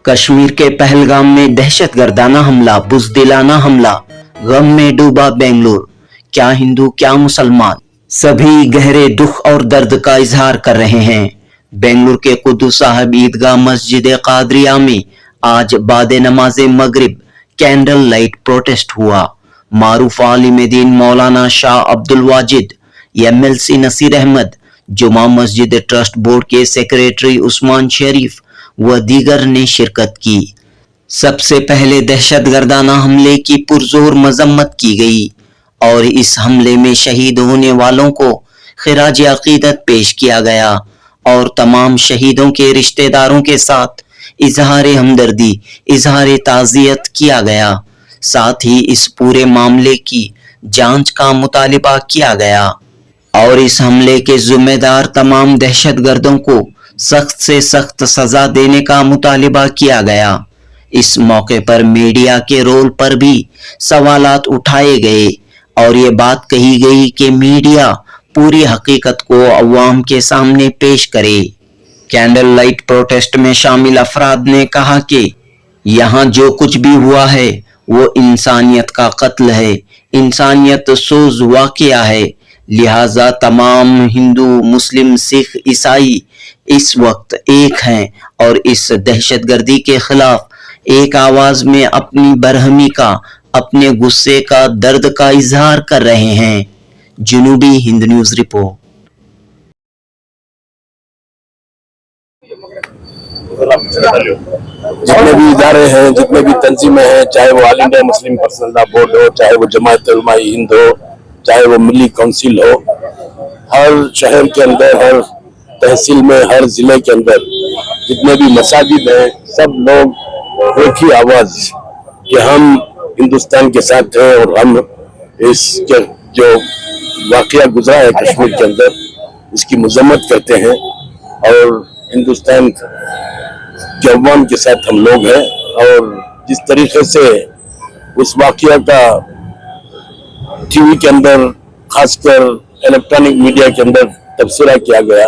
कश्मीर के पहलगाम में दहशतगर्दाना हमला, बुज़दिलाना हमला, गम में डूबा बेंगलुरु। क्या हिंदू क्या मुसलमान, सभी गहरे दुख और दर्द का इजहार कर रहे हैं। बेंगलुरु के कुद्दुस साहिब ईदगाह मस्जिद कादरिया में आज बाद नमाज मगरिब कैंडल लाइट प्रोटेस्ट हुआ। मारूफ आलिम दीन मौलाना शाह अब्दुल वाजिद, एमएलसी नसीर अहमद, जुमा मस्जिद ट्रस्ट बोर्ड के सेक्रेटरी उस्मान शरीफ व दीगर ने शिरकत की। सबसे पहले दहशतगर्दाना हमले की पुरजोर मजम्मत की गई और इस हमले में शहीद होने वालों को खिराज अकीदत पेश किया गया और तमाम शहीदों के रिश्तेदारों के साथ इजहार हमदर्दी, इजहार ताज़ियत किया गया। साथ ही इस पूरे मामले की जांच का मुतालिबा किया गया और इस हमले के जिम्मेदार तमाम दहशतगर्दों को सख्त से सख्त सजा देने का मुतालिबा किया गया। इस मौके पर मीडिया के रोल पर भी सवालात उठाए गए और ये बात कही गई कि मीडिया पूरी हकीकत को अवाम के सामने पेश करे। कैंडल लाइट प्रोटेस्ट में शामिल अफराद ने कहा कि यहाँ जो कुछ भी हुआ है वो इंसानियत का कत्ल है, इंसानियत सोज वाक़या है। लिहाजा तमाम हिंदू, मुस्लिम, सिख, ईसाई इस वक्त एक हैं और इस दहशतगर्दी के खिलाफ एक आवाज में अपनी बरहमी का, अपने गुस्से का, दर्द का इजहार कर रहे हैं। जनूबी हिंद न्यूज रिपोर्ट। जितने भी इदारे हैं, जितने भी तंजीमें हैं, चाहे वो all India Muslim personal law board हो, चाहे वो जमात उलमा हिंद हो, चाहे वो मिली काउंसिल हो, हर शहर के अंदर, हर तहसील में, हर जिले के अंदर जितने भी मसाजिद हैं, सब लोग एक ही आवाज कि हम हिंदुस्तान के साथ हैं और हम इसके जो वाकया गुजरा है कश्मीर के अंदर, इसकी मजम्मत करते हैं और हिंदुस्तान के अवाम के साथ हम लोग हैं। और जिस तरीके से उस वाकया का टीवी के अंदर, खासकर इलेक्ट्रॉनिक मीडिया के अंदर तबसरा किया गया,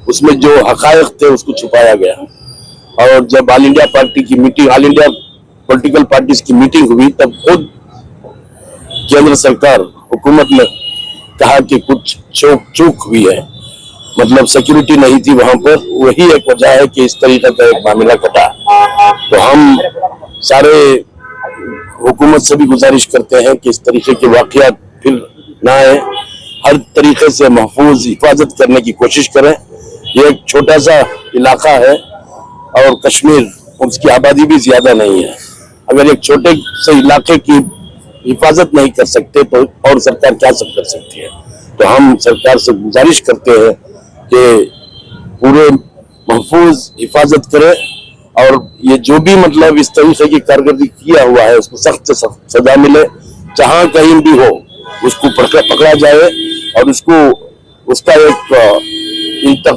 उसमें जो हकायक थे उसको छुपाया गया। और जब ऑल इंडिया पार्टी की meeting, all India political parties की मीटिंग हुई, तब खुद केंद्र सरकार, हुकूमत ने कहा कि कुछ चूक हुई है, मतलब सिक्योरिटी नहीं थी वहां पर। वही एक वजह है कि इस तरीके का एक मामला घटा। तो हम सारे हुकूमत से भी गुजारिश करते हैं कि इस तरीके के वाकयात फिर ना आए, हर तरीके से महफूज हिफाजत करने की कोशिश करें। ये एक छोटा सा इलाका है और कश्मीर, उसकी आबादी भी ज्यादा नहीं है। अगर एक छोटे से इलाके की हिफाजत नहीं कर सकते तो और सरकार क्या सब कर सकती है। तो हम सरकार से गुजारिश करते हैं कि पूरे महफूज हिफाजत करें और ये जो भी मतलब इस तरीके की कारकर्दगी किया हुआ है उसको सख्त से सख्त सजा मिले। जहां कहीं भी हो उसको पकड़ा जाए और उसको उसका एक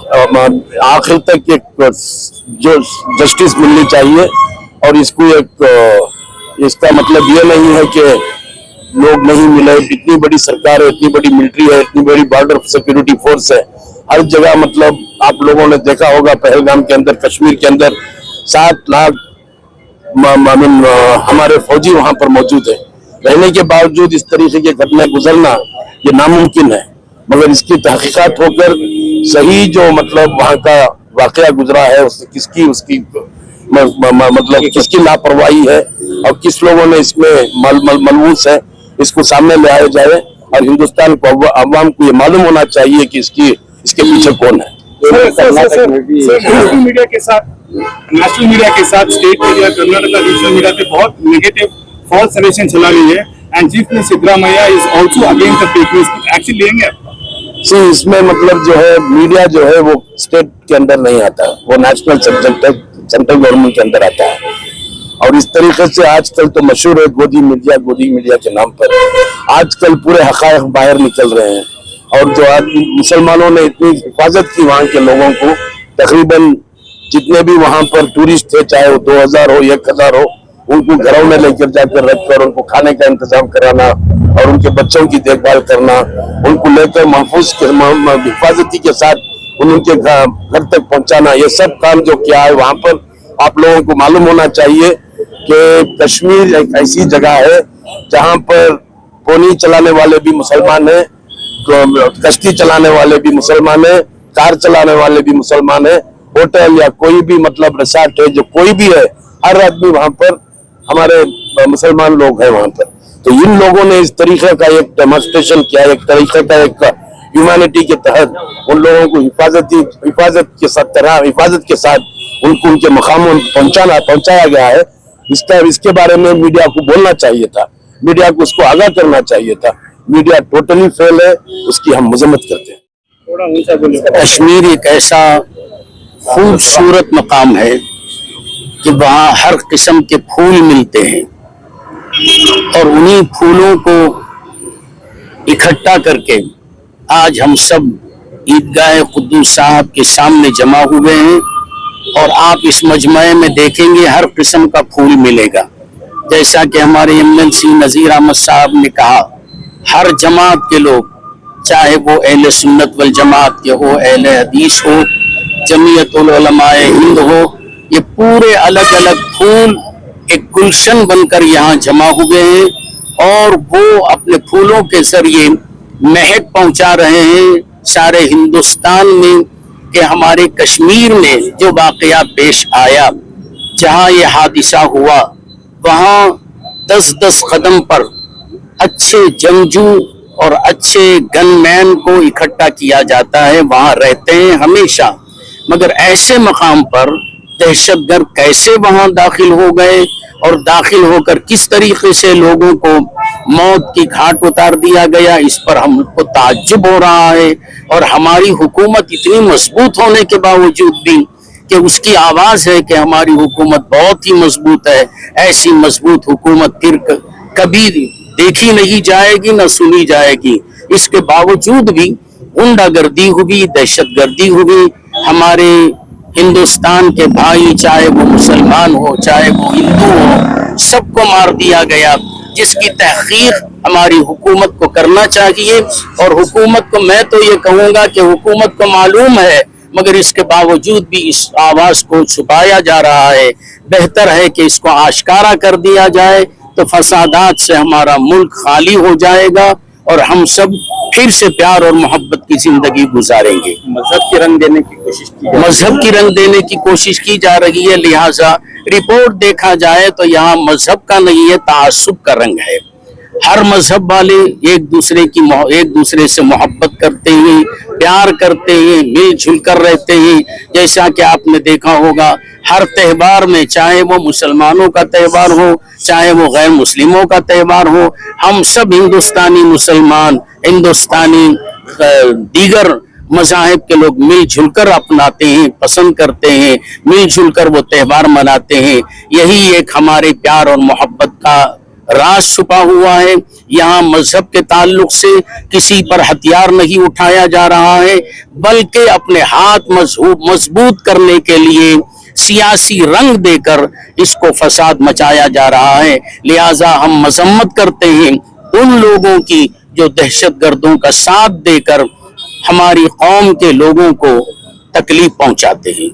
आखिर तक एक जो जस्टिस मिलनी चाहिए। और इसको एक इसका मतलब ये नहीं है कि लोग नहीं मिले। इतनी बड़ी सरकार है, इतनी बड़ी मिलिट्री है, इतनी बड़ी बॉर्डर सिक्योरिटी फोर्स है, हर जगह मतलब आप लोगों ने देखा होगा पहलगाम के अंदर, कश्मीर के अंदर 7 लाख हमारे फौजी वहां पर मौजूद है। रहने के बावजूद इस तरीके की घटना गुजरना ये नामुमकिन है। मगर इसकी तहकीकात होकर सही जो मतलब वहां का वाकया गुजरा है उसकी किसकी उसकी मतलब किसकी लापरवाही है और किस लोगों ने इसमें मलबूस है, इसको सामने ले आया जाए। और हिंदुस्तान को, अवाम को ये मालूम होना चाहिए कि इसके पीछे कौन है। नेशनल मीडिया के साथ state media, Karnataka regional media पे बहुत नेगेटिव फॉल्स नरेशन चला रही है and chief minister Siddaramaiah is also against the fake news. Action लेंगे इसमें मतलब जो है मीडिया जो है वो स्टेट के अंदर नहीं आता, वो नेशनल सब्जेक्ट है, सेंट्रल गवर्नमेंट के अंदर आता है। और इस तरीके से आजकल तो मशहूर है गोदी मीडिया के नाम पर आजकल पूरे हकायक बाहर निकल रहे हैं। और जो आज मुसलमानों ने इतनी हिफाजत की वहां के लोगों को, तकरीबन जितने भी वहां पर टूरिस्ट थे, चाहे वो 2000 हो 1000 हो, उनको घरों में लेकर जाकर रखकर उनको खाने का इंतजाम कराना और उनके बच्चों की देखभाल करना, उनको लेकर महफूज हिफाजती के साथ उनके घर तक पहुंचाना, ये सब काम जो किया है वहां पर आप लोगों को मालूम होना चाहिए कि कश्मीर एक ऐसी जगह है जहां पर पोनी चलाने वाले भी मुसलमान हैं, कश्ती चलाने वाले भी मुसलमान हैं, कार चलाने वाले भी मुसलमान हैं, होटल या कोई भी मतलब रिसोर्ट है जो कोई भी है, हर आदमी वहां पर हमारे मुसलमान लोग हैं वहां पर। तो इन लोगों ने इस तरीके का एक डेमोन्स्ट्रेशन किया, एक तरीके का एक ह्यूमैनिटी के तहत उन लोगों को हिफाजत के साथ उनको उनके मकामों पहुंचाया गया है। इसके बारे में मीडिया को बोलना चाहिए था, मीडिया को उसको आगाह करना चाहिए था। मीडिया टोटली फेल है, उसकी हम मजम्मत करते हैं। कश्मीर एक ऐसा खूबसूरत मकाम है कि वहाँ हर किस्म के फूल मिलते हैं और उन्हीं फूलों को इकट्ठा करके आज हम सब ईदगाह कुद्दूस साहब के सामने जमा हुए हैं और आप इस मजमे में देखेंगे हर किस्म का फूल मिलेगा। जैसा कि हमारे एमएलसी नजीर अहमद साहब ने कहा, हर जमात के लोग, चाहे वो अहले सुन्नत वल जमात के हो, अहले हदीस हो, जमीयतुल उलमाए हिंद हो, ये पूरे अलग अलग फूल एक गुलशन बनकर यहाँ जमा हुए हैं और वो अपने फूलों के जरिए महक पहुंचा रहे हैं सारे हिंदुस्तान में कि हमारे कश्मीर में जो वाकया पेश आया, जहाँ ये हादिसा हुआ, वहाँ 10-10 कदम पर अच्छे जंगजू और अच्छे गनमैन को इकट्ठा किया जाता है, वहाँ रहते हैं हमेशा। मगर ऐसे मकाम पर दहशतगर्द कैसे वहाँ दाखिल हो गए और दाखिल होकर किस तरीके से लोगों को मौत की घाट उतार दिया गया, इस पर हमको ताज्जुब हो रहा है। और हमारी हुकूमत इतनी मजबूत होने के बावजूद भी कि उसकी आवाज है कि हमारी हुकूमत बहुत ही मजबूत है, ऐसी मजबूत हुकूमत फिर कभी देखी नहीं जाएगी न सुनी जाएगी। इसके बावजूद भी गुंडागर्दी हुई, दहशतगर्दी हुई, हमारे हिंदुस्तान के भाई, चाहे वो मुसलमान हो चाहे वो हिंदू हो, सबको मार दिया गया, जिसकी तहकीक हमारी हुकूमत को करना चाहिए। और हुकूमत को मैं तो ये कहूँगा कि हुकूमत को मालूम है मगर इसके बावजूद भी इस आवाज को छुपाया जा रहा है। बेहतर है कि इसको आश्कारा कर दिया जाए तो फसादात से हमारा मुल्क खाली हो जाएगा और हम सब फिर से प्यार और मोहब्बत की जिंदगी गुजारेंगे। मजहब की रंग देने की कोशिश की मजहब की रंग देने की कोशिश की जा रही है, लिहाजा रिपोर्ट देखा जाए तो यहाँ मजहब का नहीं है, तासुब का रंग है। हर मजहब वाले एक दूसरे से मोहब्बत करते हैं, प्यार करते हैं, मिलजुल कर रहते हैं। जैसा कि आपने देखा होगा हर त्योहार में, चाहे वो मुसलमानों का त्योहार हो चाहे वो गैर मुस्लिमों का त्योहार हो, हम सब हिंदुस्तानी मुसलमान, हिंदुस्तानी दीगर मज़ाहिब के लोग मिलजुल कर अपनाते हैं, पसंद करते हैं, मिलजुल कर वो त्योहार मनाते हैं। यही एक हमारे प्यार और मोहब्बत का राज छुपा हुआ है। यहाँ मजहब के ताल्लुक से किसी पर हथियार नहीं उठाया जा रहा है, बल्कि अपने हाथ मजबूत करने के लिए सियासी रंग देकर इसको फसाद मचाया जा रहा है। लिहाजा हम मजम्मत करते हैं उन लोगों की जो दहशतगर्दों का साथ देकर हमारी कौम के लोगों को तकलीफ पहुंचाते हैं।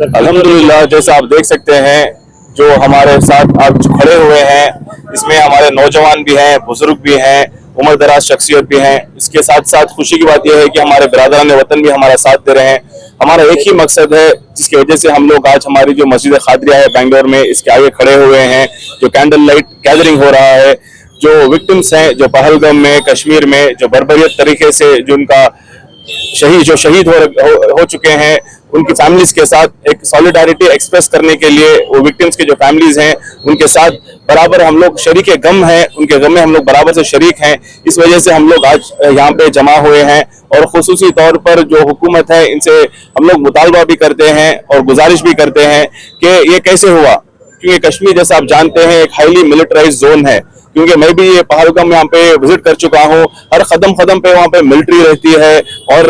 अल्हम्दुलिल्लाह, जैसा आप देख सकते हैं जो हमारे साथ आज खड़े हुए हैं, इसमें हमारे नौजवान भी हैं, बुजुर्ग भी हैं, उम्र दराज शख्सियत भी हैं। इसके साथ साथ खुशी की बात यह है कि हमारे बिरादरान वतन भी हमारा साथ दे रहे हैं। हमारा एक ही मकसद है जिसकी वजह से हम लोग आज हमारी जो मस्जिद खादरिया है बेंगलोर में, इसके आगे खड़े हुए हैं। जो कैंडल लाइट गैदरिंग हो रहा है, जो विक्टिम्स हैं जो पहलगाम में, कश्मीर में जो बर्बरियत तरीके से जिनका शहीद हो चुके हैं, उनकी फैमिलीज के साथ एक सॉलिडारिटी एक्सप्रेस करने के लिए वो विक्टिम्स के जो फैमिलीज हैं उनके साथ बराबर हम लोग शरीक गम हैं, उनके गम में हम लोग बराबर से शरीक हैं। इस वजह से हम लोग आज यहाँ पे जमा हुए हैं और खुसूसी तौर पर जो हुकूमत है इनसे हम लोग मुतालबा भी करते हैं और गुजारिश भी करते हैं कि ये कैसे हुआ, क्योंकि कश्मीर जैसा आप जानते हैं एक हाईली मिलिटराइज जोन है। क्योंकि मैं भी ये पहलगाम यहाँ पे विजिट कर चुका हूँ, हर कदम पे वहाँ पे मिलिट्री रहती है और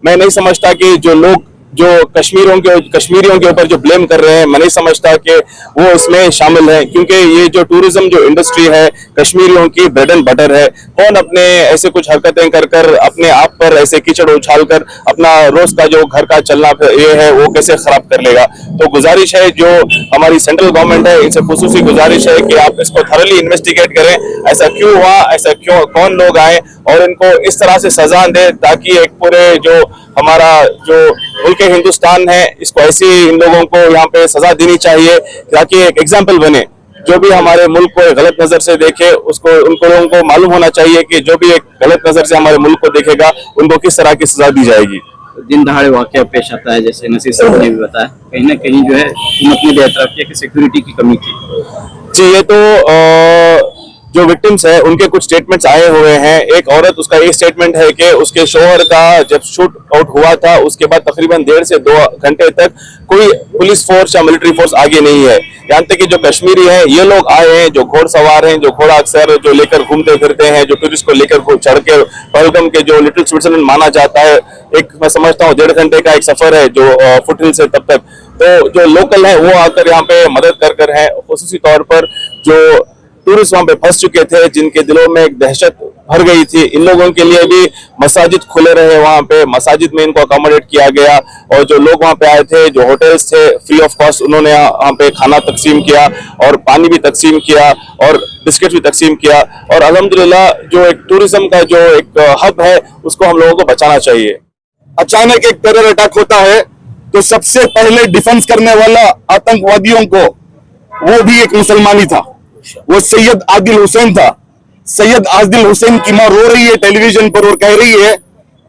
मैं नहीं समझता कि जो लोग जो कश्मीरियों के ऊपर जो ब्लेम कर रहे हैं, मैं नहीं समझता कि वो इसमें शामिल है, क्योंकि ये जो टूरिज्म जो इंडस्ट्री है कश्मीरियों की ब्रेड एंड बटर है। कौन अपने ऐसे कुछ हरकतें कर अपने आप पर ऐसे कीचड़ उछाल कर अपना रोज का जो घर का चलना ये है वो कैसे खराब कर लेगा। तो गुजारिश है, जो हमारी सेंट्रल गवर्नमेंट है, इनसे खुसूसी गुजारिश है कि आप इसको थॉरली इन्वेस्टिगेट करें, ऐसा क्यों हुआ, ऐसा क्यों, कौन लोग आए, और इनको इस तरह से सजा दे ताकि एक पूरे जो हमारा जो मुल्क हिंदुस्तान है इसको ऐसी इन लोगों को यहाँ पे सजा देनी चाहिए ताकि एक एग्जाम्पल बने। जो भी हमारे मुल्क को गलत नजर से देखे उसको उनको लोगों को मालूम होना चाहिए कि जो भी एक गलत नजर से हमारे मुल्क को देखेगा उनको किस तरह की सजा दी जाएगी। दिन दहाड़े वाकया पेश आता है, जैसे नसीर साहब ने भी बताया, कहीं ना कहीं जो है हुकूमत ने भी एतराफ़ किया कि सिक्योरिटी की कमी थी। जी, ये तो जो विक्टिम्स है उनके कुछ स्टेटमेंट्स आए हुए हैं। एक औरत, उसका ये स्टेटमेंट है कि उसके शोहर का जब शूट आउट हुआ था उसके बाद तकरीबन 1.5 से 2 घंटे तक कोई पुलिस फोर्स या मिलिट्री फोर्स आगे नहीं है। यहाँ तक कि जो कश्मीरी हैं ये लोग आए हैं, जो घोड़सवार हैं, जो घोड़ा अक्सर जो लेकर घूमते फिरते हैं, जो टूरिस्ट को लेकर चढ़ के पहलगाम के जो लिटिल स्विट्जरलैंड माना जाता है, एक मैं समझता हूँ 1.5 घंटे का एक सफर है जो फुटहिल से तब तक, तो जो लोकल है वो आकर यहाँ पे मदद कर हैं। खुसूसी तौर पर जो टूरिस्ट वहां पे फंस चुके थे, जिनके दिलों में एक दहशत भर गई थी, इन लोगों के लिए भी मसाजिद खुले रहे, वहां पे मसाजिद में इनको अकोमोडेट किया गया, और जो लोग वहां पे आए थे, जो होटल्स थे, फ्री ऑफ कॉस्ट उन्होंने वहां पे खाना तकसीम किया और पानी भी तकसीम किया और बिस्किट भी तकसीम किया। और अल्हम्दुलिल्लाह जो एक टूरिज्म का जो एक हब है उसको हम लोगों को बचाना चाहिए। अचानक एक टेरर अटैक होता है तो सबसे पहले डिफेंस करने वाला आतंकवादियों को वो भी एक मुसलमान ही था, वो सैयद आदिल हुसैन था। सैयद आदिल हुसैन की मां रो रही है टेलीविजन पर और कह रही है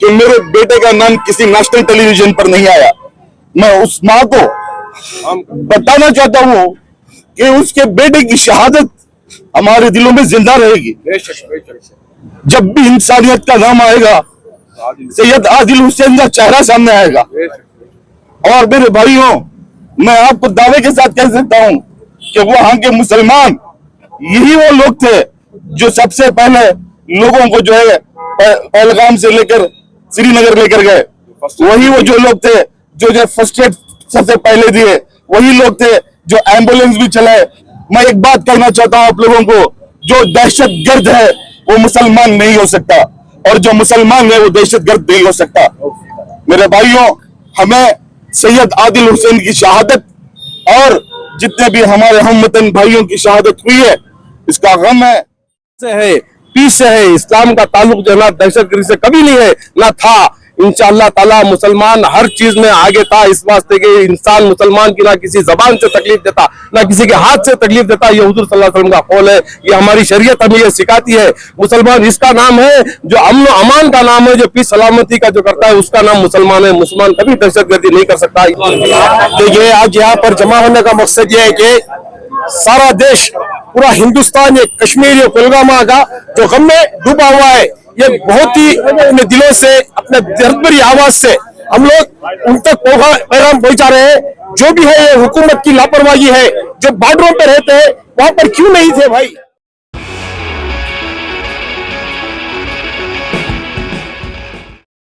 कि मेरे बेटे का नाम किसी नेशनल टेलीविजन पर नहीं आया। मैं उस मां को बताना चाहता हूं कि उसके बेटे की शहादत हमारे दिलों में जिंदा रहेगी। जब भी इंसानियत का नाम आएगा सैयद आदिल हुसैन का चेहरा सामने आएगा। और मेरे भाइयों, मैं आपको दावे के साथ कह सकता हूं कि वहां के मुसलमान यही वो लोग थे जो सबसे पहले लोगों को जो है पहलगाम से लेकर श्रीनगर लेकर गए। वही वो जो लोग थे जो फर्स्ट एड सबसे पहले दिए, वही लोग थे जो एम्बुलेंस भी चलाए। मैं एक बात कहना चाहता हूं आप लोगों को, जो दहशतगर्द है वो मुसलमान नहीं हो सकता, और जो मुसलमान है वो दहशतगर्द नहीं हो सकता। मेरे भाइयों, हमें सैयद आदिल हुसैन की शहादत और जितने भी हमारे हमवतन भाइयों की शहादत हुई है इसका गम है, पीस से है। इस्लाम का ताल्लुक जो है ना दहशतगर्दी से कभी नहीं है, ना था। इंशाअल्लाह ताला मुसलमान हर चीज में आगे था, इस वास्ते कि इंसान मुसलमान की ना किसी जबान से तकलीफ देता, ना किसी के हाथ से तकलीफ देता। ये हुजूर सल्लल्लाहु अलैहि वसल्लम का कौल है, ये हमारी शरीयत हमें ये सिखाती है। मुसलमान इसका नाम है जो अमन अमान का नाम है, जो पीस सलामती का जो करता है उसका नाम मुसलमान है। मुसलमान कभी दहशतगर्दी नहीं कर सकता। देखिए, आज यहाँ पर जमा होने का मकसद ये है कि सारा देश, पूरा हिंदुस्तान, ये कश्मीर, ये पुलवामा का जो गम में डूबा हुआ है, ये बहुत ही अपने दिलों से, अपने दर्द भरी आवाज से हम लोग उन तक पैगाम पहुंचा रहे हैं। जो भी है ये हुकूमत की लापरवाही है। जो बॉर्डरों पे रहते हैं वहां पर क्यों नहीं थे भाई?